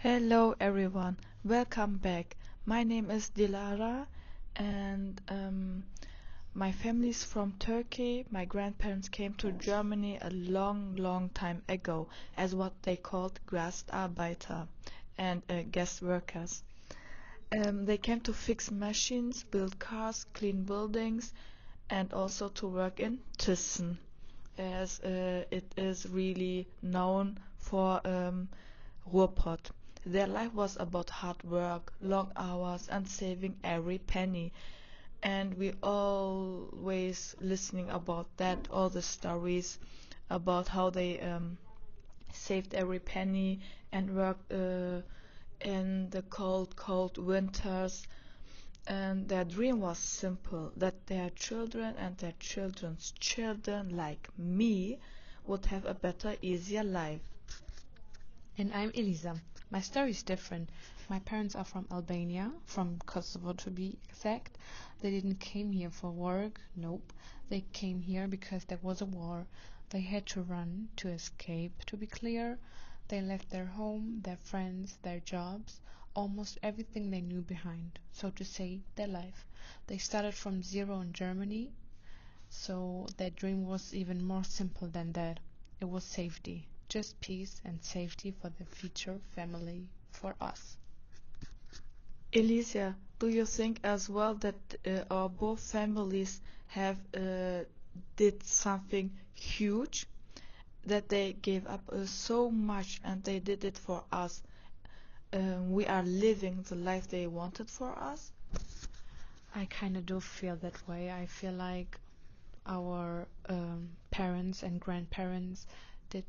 Hello everyone, welcome back. My name is Dilara and my family is from Turkey. My grandparents came to Germany a long time ago as what they called Gastarbeiter and guest workers. They came to fix machines, build cars, clean buildings, and also to work in Thyssen, as it is really known for Ruhrpott. Their life was about hard work, long hours, and saving every penny. And we always listening about that, all the stories about how they saved every penny and worked in the cold winters. And their dream was simple, that their children and their children's children, like me, would have a better, easier life. And I'm Eliza. My story is different. My parents are from Albania, from Kosovo to be exact. They didn't came here for work, nope. They came here because there was a war. They had to run, to escape, to be clear. They left their home, their friends, their jobs, almost everything they knew behind, so to say, their life. They started from zero in Germany, so their dream was even more simple than that. It was safety, just peace and safety for their future family, for us. Eliza, do you think as well that our both families have did something huge, that they gave up so much and they did it for us? We are living the life they wanted for us. I kind of do feel that way. I feel like our parents and grandparents did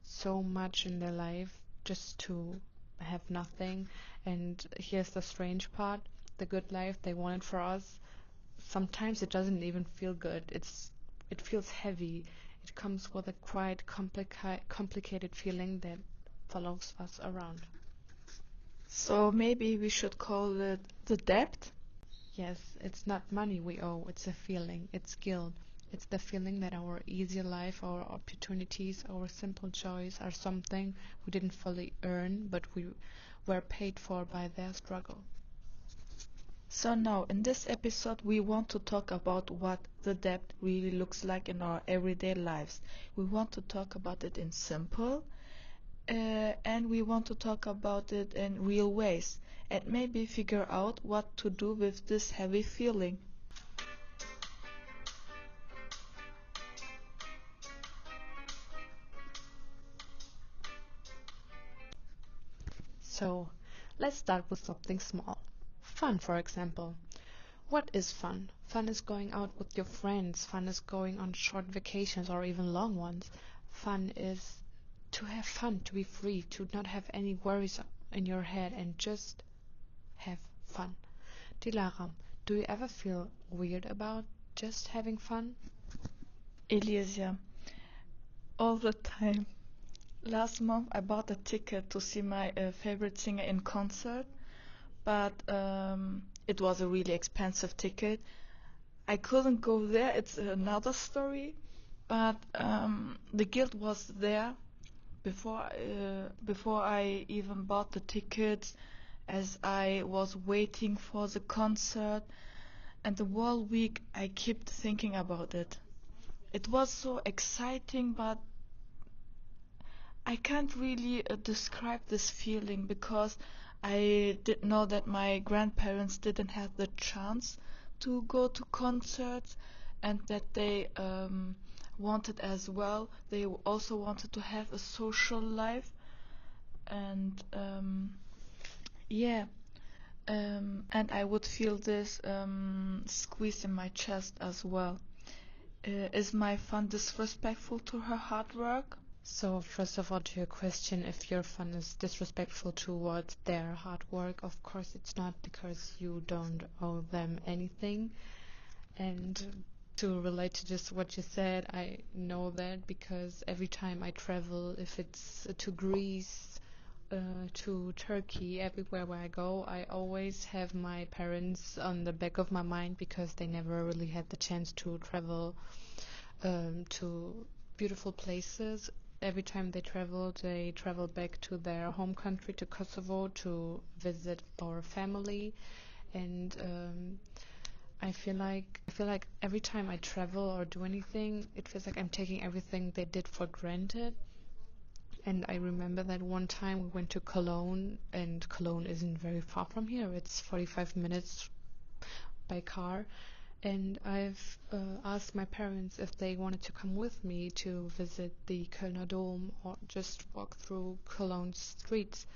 so much in their life just to have nothing. And here's the strange part, the good life they wanted for us. Sometimes it doesn't even feel good. It feels heavy. It comes with a quite complicated feeling that follows us around. So maybe we should call it the debt. Yes, it's not money we owe, it's a feeling, it's guilt. It's the feeling that our easy life, our opportunities, our simple joys are something we didn't fully earn, but we were paid for by their struggle. So now in this episode we want to talk about what the debt really looks like in our everyday lives. We want to talk about it in simple and we want to talk about it in real ways and maybe figure out what to do with this heavy feeling. So, let's start with something small. Fun, for example. What is fun? Fun is going out with your friends. Fun is going on short vacations or even long ones. Fun is to have fun, to be free, to not have any worries in your head and just have fun. Dilara, do you ever feel weird about just having fun? Eliza, all the time. Last month I bought a ticket to see my favorite singer in concert, but it was a really expensive ticket. I couldn't go there, it's another story, but the guilt was there before I even bought the tickets, as I was waiting for the concert, and the whole week I kept thinking about it. It was so exciting, but I can't really describe this feeling because I did know that my grandparents didn't have the chance to go to concerts and that they wanted as well. They also wanted to have a social life and yeah, and I would feel this squeeze in my chest as well. Is my fun disrespectful to her hard work? So, first of all, to your question, if your fun is disrespectful towards their hard work, of course it's not, because you don't owe them anything. And to relate to just what you said, I know that because every time I travel, if it's to Greece, to Turkey, everywhere where I go, I always have my parents on the back of my mind because they never really had the chance to travel to beautiful places. Every time they travel back to their home country, to Kosovo, to visit our family. And I feel like every time I travel or do anything, it feels like I'm taking everything they did for granted. And I remember that one time we went to Cologne, and Cologne isn't very far from here. It's 45 minutes by car. And I've asked my parents if they wanted to come with me to visit the Kölner Dom or just walk through Cologne's streets.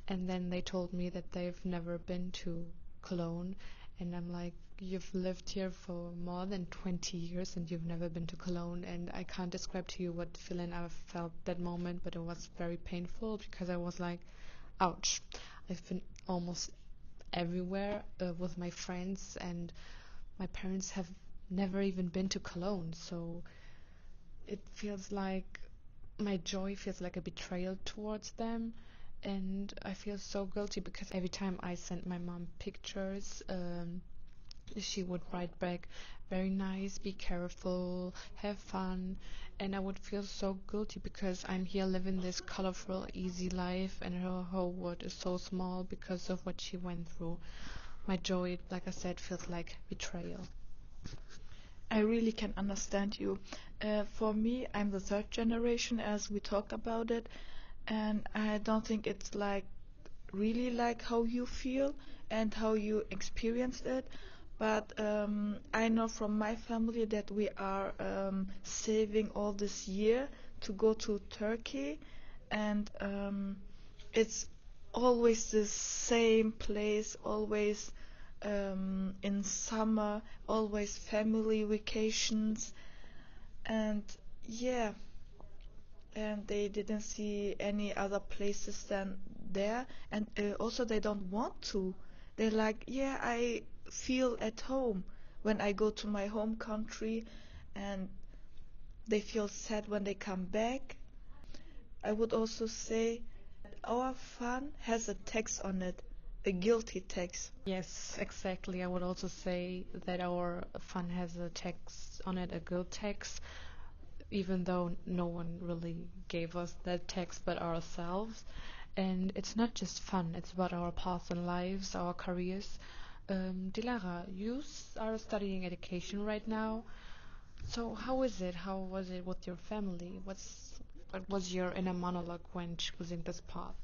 And then they told me that they've never been to Cologne. And I'm like, you've lived here for more than 20 years and you've never been to Cologne. And I can't describe to you what feeling I felt that moment, but it was very painful because I was like, ouch. I've been almost everywhere with my friends, and my parents have never even been to Cologne. So it feels like my joy feels like a betrayal towards them. And I feel so guilty because every time I sent my mom pictures, she would write back, very nice, be careful, have fun. And I would feel so guilty because I'm here living this colorful, easy life, and her whole world is so small because of what she went through. My joy, like I said, feels like betrayal. I really can understand you. For me, I'm the third generation as we talk about it, and I don't think it's like really like how you feel and how you experienced it. But I know from my family that we are saving all this year to go to Turkey, and it's always the same place, always in summer, always family vacations, and yeah, and they didn't see any other places than there, and also they don't want to. They're like, yeah, I feel at home when I go to my home country, and they feel sad when they come back. I would also say our fun has a tax on it, a guilty tax. Yes, exactly. I would also say that our fun has a tax on it, a guilt tax, even though no one really gave us that tax but ourselves. And it's not just fun, it's about our paths in lives, our careers. Dilara, you are studying education right now. So how is it? How was it with your family? What was your inner monologue when choosing this path?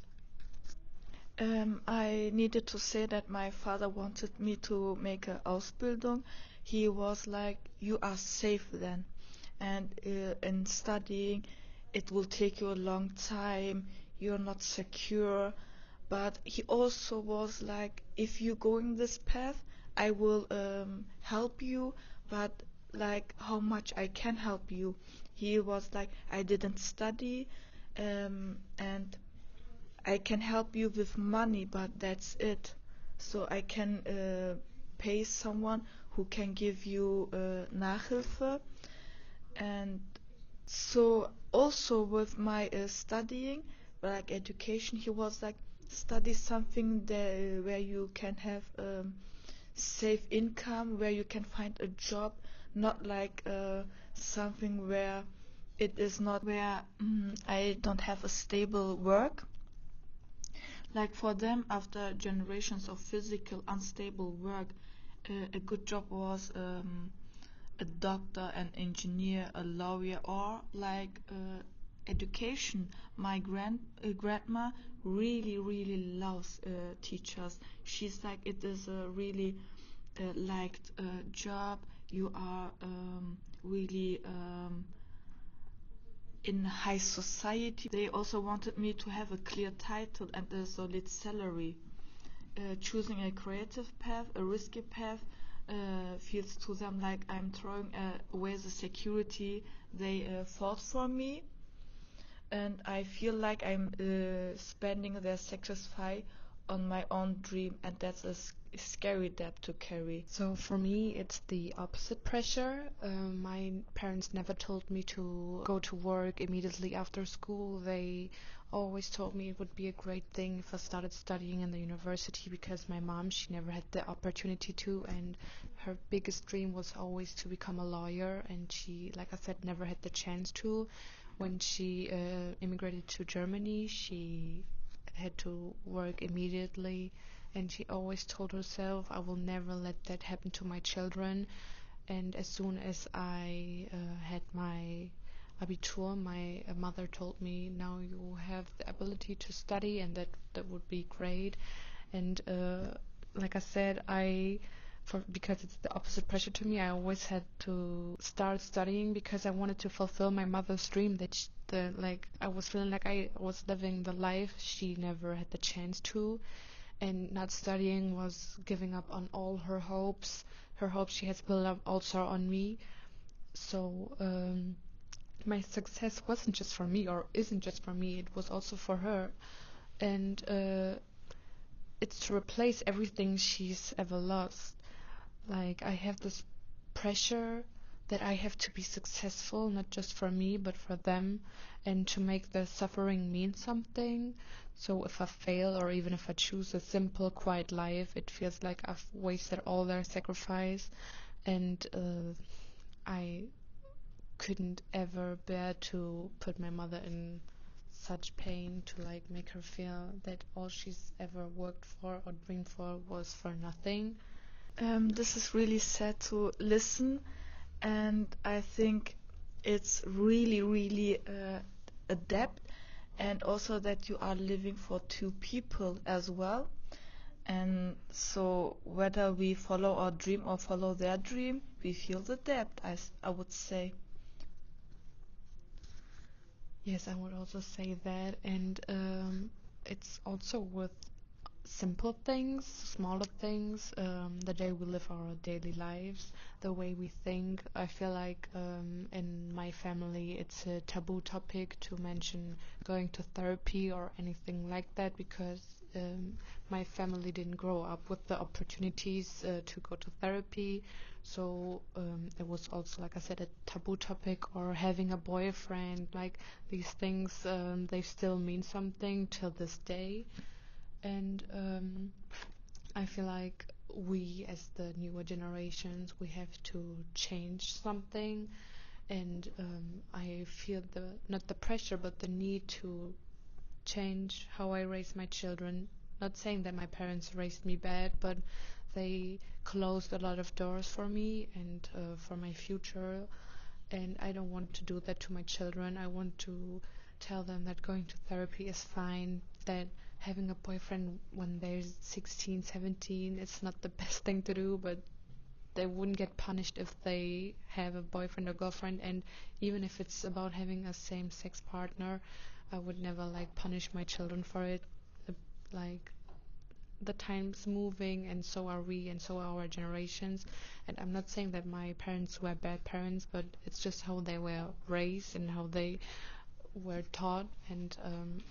I needed to say that my father wanted me to make a Ausbildung. He was like, "You are safe then, and in studying, it will take you a long time. You're not secure." But he also was like, "If you going this path, I will help you, but like how much I can help you." He was like, "I didn't study, and I can help you with money, but that's it. So I can pay someone who can give you Nachhilfe." And so also with my studying, like education, he was like, study something that, where you can have safe income, where you can find a job, not like something where it is not where I don't have a stable work. Like for them, after generations of physical unstable work, a good job was a doctor, an engineer, a lawyer, or like education. My grandma really loves teachers. She's like, it is a really liked job. You are really in high society. They also wanted me to have a clear title and a solid salary. Choosing a creative path, a risky path, feels to them like I'm throwing away the security they fought for me, and I feel like I'm spending their sacrifice on my own dream, and that's a scary debt to carry. So for me, it's the opposite pressure. My parents never told me to go to work immediately after school. They always told me it would be a great thing if I started studying in the university because my mom, she never had the opportunity to, and her biggest dream was always to become a lawyer, and she, like I said, never had the chance to. When she immigrated to Germany, she had to work immediately, and she always told herself, I will never let that happen to my children. And as soon as I had my Abitur, my mother told me, now you have the ability to study, and that would be great. And like I said, because it's the opposite pressure to me, I always had to start studying because I wanted to fulfill my mother's dream that I was feeling like I was living the life she never had the chance to, and not studying was giving up on all her hopes she has built up also on me. So my success wasn't just for me, or isn't just for me, it was also for her. And it's to replace everything she's ever lost. Like, I have this pressure that I have to be successful, not just for me, but for them, and to make the suffering mean something. So if I fail, or even if I choose a simple, quiet life, it feels like I've wasted all their sacrifice. And I couldn't ever bear to put my mother in such pain, to like make her feel that all she's ever worked for or dreamed for was for nothing. This is really sad to listen, and I think it's really, really a debt, and also that you are living for two people as well. And so, whether we follow our dream or follow their dream, we feel the debt, I would say. Yes, I would also say that. And it's also with simple things, smaller things, the day we live our daily lives, the way we think. I feel like in my family it's a taboo topic to mention going to therapy or anything like that, because my family didn't grow up with the opportunities to go to therapy. So it was also, like I said, a taboo topic, or having a boyfriend. Like, these things, they still mean something till this day. And I feel like we, as the newer generations, we have to change something. And I feel not the pressure, but the need to change how I raise my children. Not saying that my parents raised me bad, but they closed a lot of doors for me and for my future. And I don't want to do that to my children. I want to tell them that going to therapy is fine, that having a boyfriend when they're 16, 17, it's not the best thing to do, but they wouldn't get punished if they have a boyfriend or girlfriend. And even if it's about having a same-sex partner, I would never like punish my children for it. Uh, Like, the time's moving, and so are we, and so are our generations. And I'm not saying that my parents were bad parents, but it's just how they were raised and how they were taught. And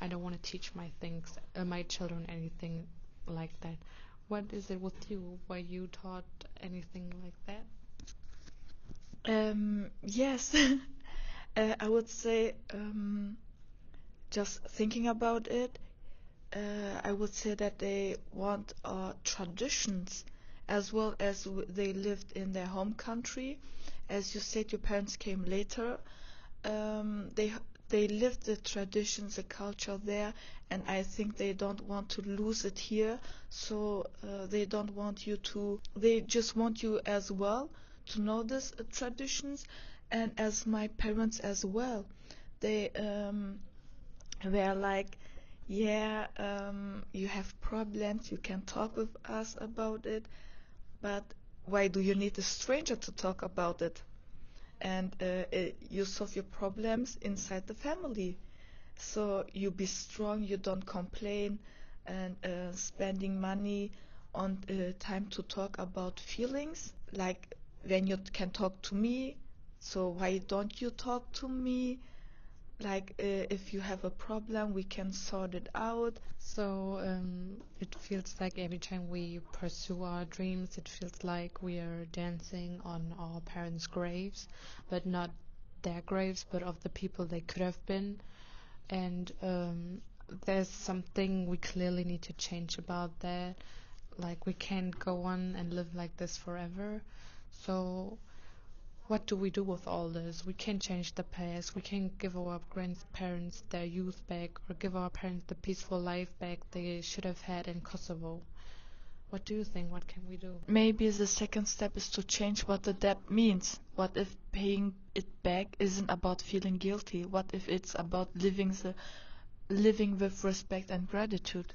I don't want to teach my children anything like that. What is it with you? Were you taught anything like that? Yes, I would say, just thinking about it, I would say that they want traditions as well as they lived in their home country. As you said, your parents came later. Um, they they lived the traditions, the culture there, and I think they don't want to lose it here. So they don't want you to. They just want you as well to know these traditions, and as my parents as well. They were like, yeah, you have problems, you can talk with us about it, but why do you need a stranger to talk about it? And you solve your problems inside the family. So you be strong, you don't complain, and spending money on time to talk about feelings, like when you can talk to me, so why don't you talk to me? Like, if you have a problem, we can sort it out. So it feels like every time we pursue our dreams, it feels like we are dancing on our parents' graves, but not their graves, but of the people they could have been. And there's something we clearly need to change about that. Like, we can't go on and live like this forever. So what do we do with all this? We can't change the past. We can't give our grandparents their youth back or give our parents the peaceful life back they should have had in Kosovo. What do you think? What can we do? Maybe the second step is to change what the debt means. What if paying it back isn't about feeling guilty? What if it's about living with respect and gratitude?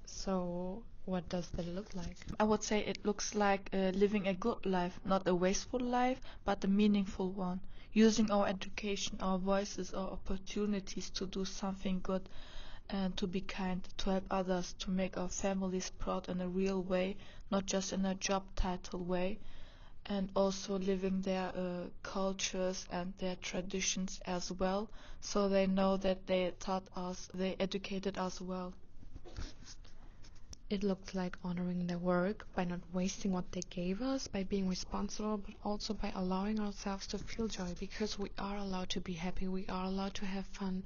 So, what does that look like? I would say it looks like living a good life, not a wasteful life, but a meaningful one. Using our education, our voices, our opportunities to do something good and to be kind, to help others, to make our families proud in a real way, not just in a job title way, and also living their cultures and their traditions as well, so they know that they taught us, they educated us well. It looks like honoring their work by not wasting what they gave us, by being responsible, but also by allowing ourselves to feel joy, because we are allowed to be happy, we are allowed to have fun,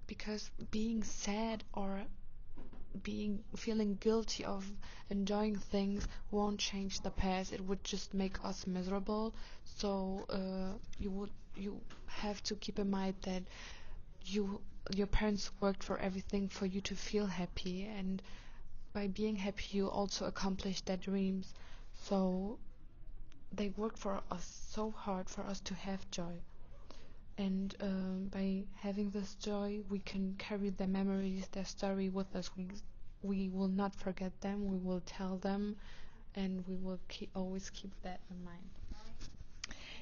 because being sad or feeling guilty of enjoying things won't change the past. It would just make us miserable. So you have to keep in mind that you your parents worked for everything for you to feel happy, and by being happy you also accomplish their dreams. So they worked for us so hard for us to have joy, and by having this joy we can carry their memories, their story with us. We will not forget them, we will tell them, and we will always keep that in mind.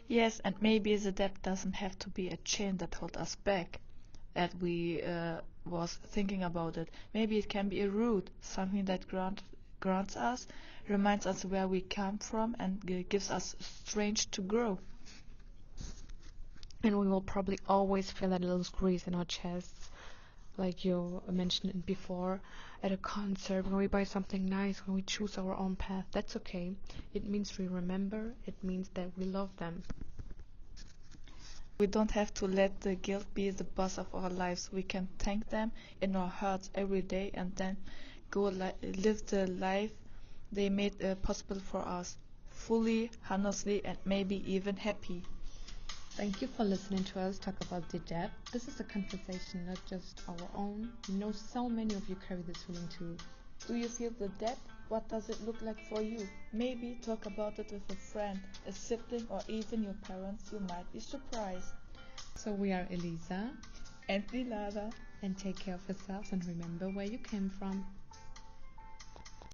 Yes, and maybe the debt doesn't have to be a chain that holds us back, that we was thinking about it. Maybe it can be a root, something that grants us, reminds us where we come from, and gives us strength to grow. And we will probably always feel that little squeeze in our chests, like you mentioned it before, at a concert, when we buy something nice, when we choose our own path. That's okay. It means we remember, it means that we love them. We don't have to let the guilt be the boss of our lives. We can thank them in our hearts every day and then go live the life they made possible for us, fully, honestly, and maybe even happy. Thank you for listening to us talk about the debt. This is a conversation, not just our own. We know so many of you carry this feeling too. Do you feel the debt? What does it look like for you? Maybe talk about it with a friend, a sibling, or even your parents. You might be surprised. So we are Eliza And Dilara. and take care of yourselves and remember where you came from.